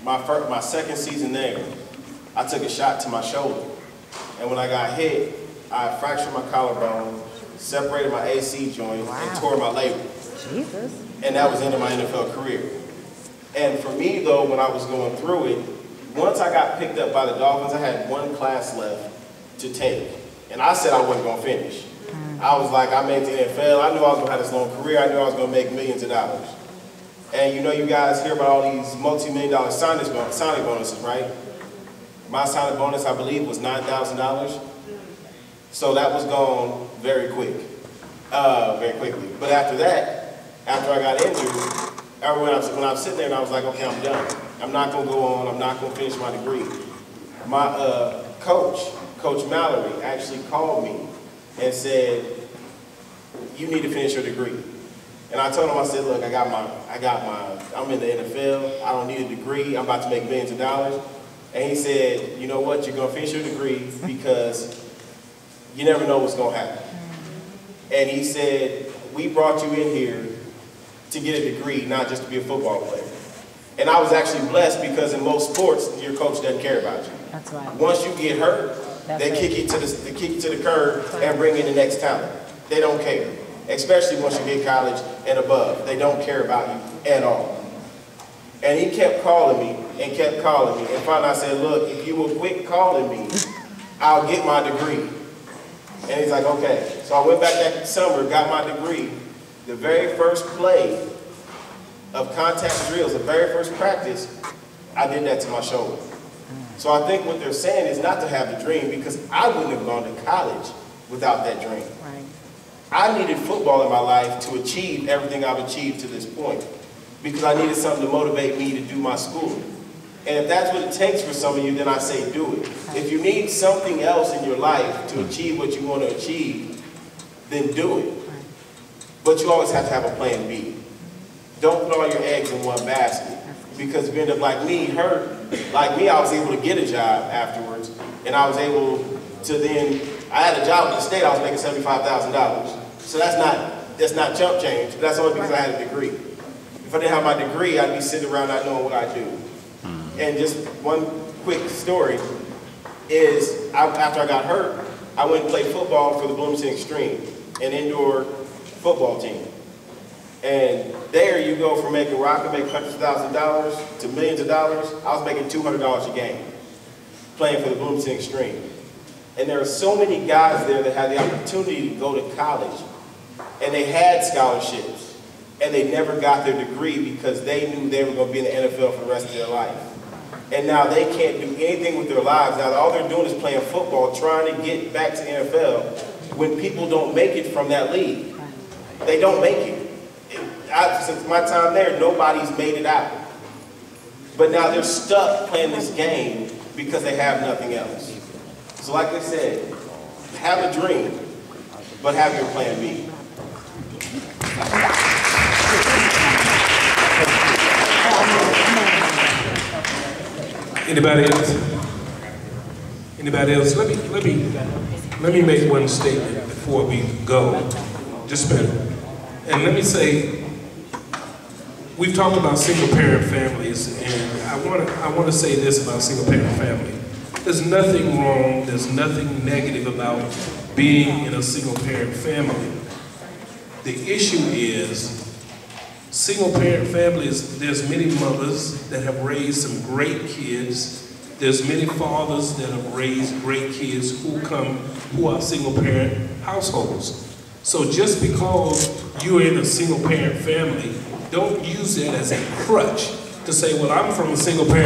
My second season there, I took a shot to my shoulder. And when I got hit, I fractured my collarbone, separated my AC joint, and tore my labrum. Jesus. And that was the end of my NFL career. And for me, though, when I was going through it, once I got picked up by the Dolphins, I had one class left to take. And I said I wasn't going to finish. I was like, I made the NFL. I knew I was going to have this long career. I knew I was going to make millions of dollars. And you know, you guys hear about all these multi-million-dollar signing bonuses, right? My signing bonus, I believe, was $9,000. So that was gone very quickly. But after that, after I got injured, when I was sitting there and I was like, okay, I'm done. I'm not going to go on. I'm not going to finish my degree. My Coach Mallory, actually called me and said, you need to finish your degree. And I told him, I said, look, I'm in the NFL. I don't need a degree. I'm about to make millions of dollars. And he said, you know what? You're going to finish your degree because you never know what's going to happen. And he said, we brought you in here to get a degree, not just to be a football player. And I was actually blessed because in most sports, your coach doesn't care about you. That's right. Once you get hurt, they kick you to the curb and bring in the next talent. They don't care, especially once you get college and above. They don't care about you at all. And he kept calling me and kept calling me. And finally I said, look, if you will quit calling me, I'll get my degree. And he's like, okay. So I went back that summer, got my degree. The very first play of contact drills, the very first practice, I did that to my shoulder. So I think what they're saying is not to have a dream, because I wouldn't have gone to college without that dream. Right. I needed football in my life to achieve everything I've achieved to this point, because I needed something to motivate me to do my schooling. And if that's what it takes for some of you, then I say do it. If you need something else in your life to achieve what you want to achieve, then do it. But you always have to have a plan B. Don't put all your eggs in one basket, because if you end up like me, hurt, like me, I was able to get a job afterwards, and I was able to then, I had a job in the state, I was making $75,000. So that's not chump change, but that's only because I had a degree. If I didn't have my degree, I'd be sitting around not knowing what I do. And just one quick story is, after I got hurt, I went and played football for the Bloomington Extreme, an indoor football team. And there you go from making where I could make $100,000 to millions of dollars. I was making $200 a game playing for the Bloomington Extreme. And there are so many guys there that had the opportunity to go to college, and they had scholarships, and they never got their degree because they knew they were going to be in the NFL for the rest of their life. And now they can't do anything with their lives. Now all they're doing is playing football, trying to get back to the NFL when people don't make it from that league. They don't make it. Since my time there, nobody's made it out. But now they're stuck playing this game because they have nothing else. So like I said, have a dream, but have your plan B. Anybody else? Anybody else? Let me make one statement before we go. Just a minute. And let me say, we've talked about single-parent families, and I want to say this about single-parent family. There's nothing wrong, there's nothing negative about being in a single-parent family. The issue is, single-parent families, there's many mothers that have raised some great kids. There's many fathers that have raised great kids who are single-parent households. So just because you're in a single-parent family, don't use that as a crutch to say, well, I'm from a single-parent